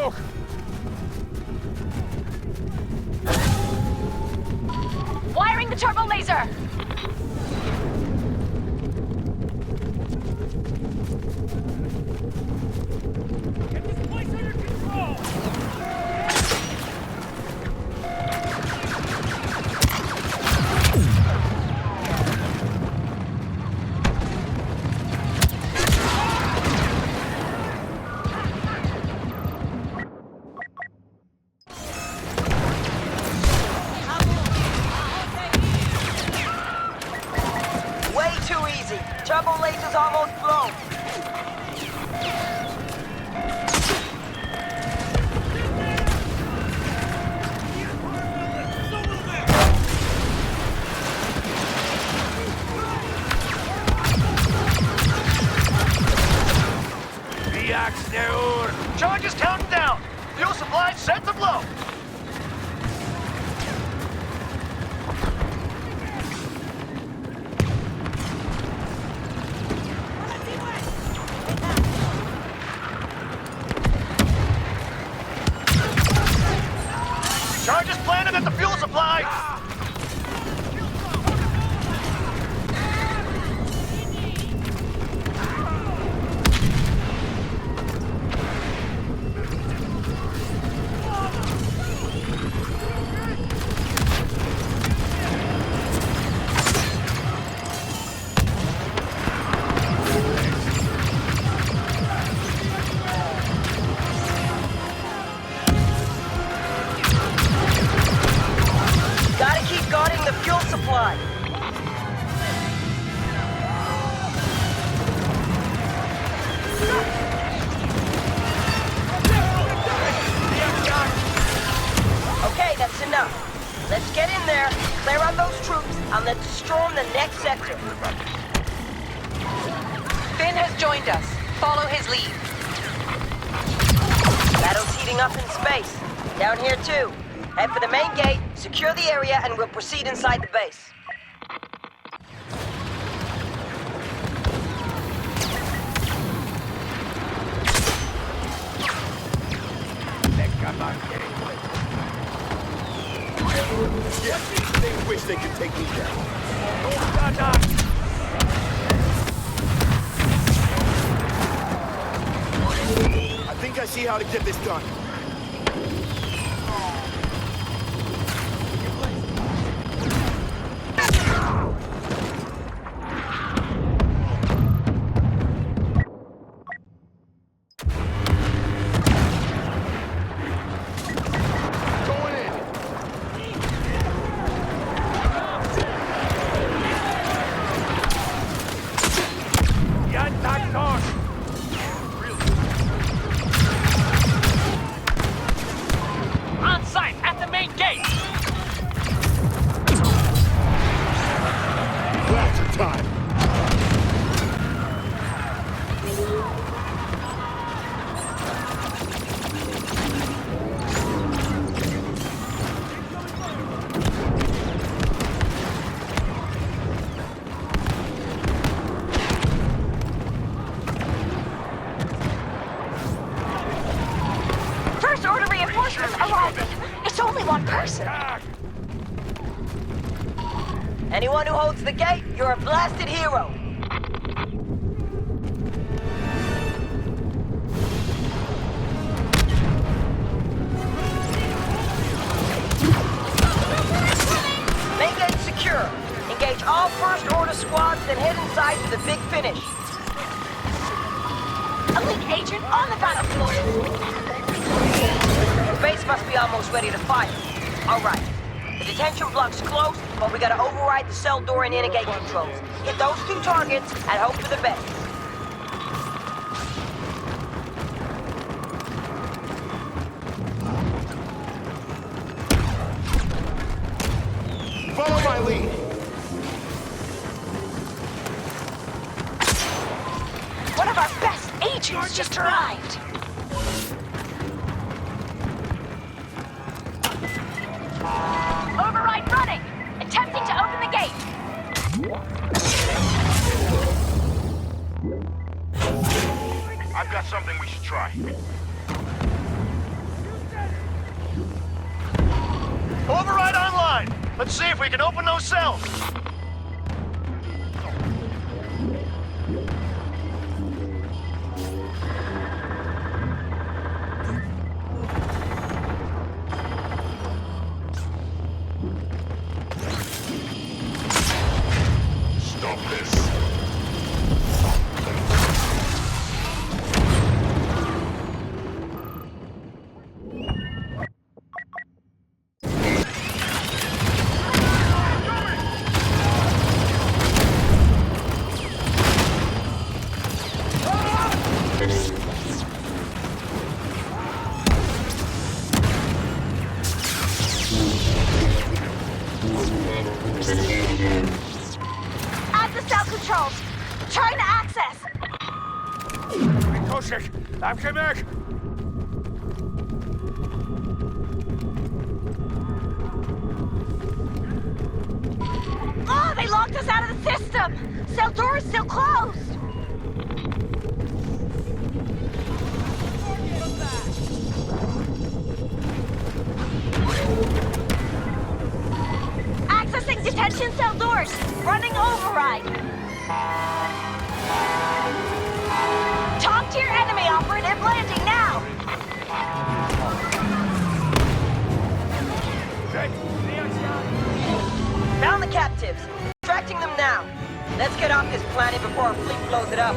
smoke! Wiring the turbo laser! Get this place under control! Way too easy. Turbo laser's almost blown. Charge is counting down. Fuel supply set to blow. Charge is planted at the fuel supply. Gotta keep guarding the fuel supply. Okay, that's enough. Let's get in there, clear out those troops, and let's storm the next sector. Finn has joined us. Follow his lead. Battle's heating up in space. Down here too. Head for the main gate, secure the area, and we'll proceed inside the base. They wish they could take me down. I think I see how to get this done. Going in. On site at the main gate. Blast time. First order reinforcements arriving. It's only one person. Anyone who holds the gate, you're a blasted hero. Main gate secure. Engage all first order squads, then head inside for the big finish. A link agent on the battlefield. The base must be almost ready to fire. All right. The detention block's close, but we gotta override the cell door and inner gate controls. Hit those two targets and hope for the best. Follow my lead. One of our best agents just arrived. Override running! Attempting to open the gate! I've got something we should try. Override online. Let's see if we can open those cells. Stop this. At the cell controls. Trying to access. Kosik, I'm coming. Oh, they locked us out of the system. Cell door is still closed. Accessing detention cell doors. Running override. Top tier enemy operative landing now. Found the captives. Extracting them now. Let's get off this planet before our fleet blows it up.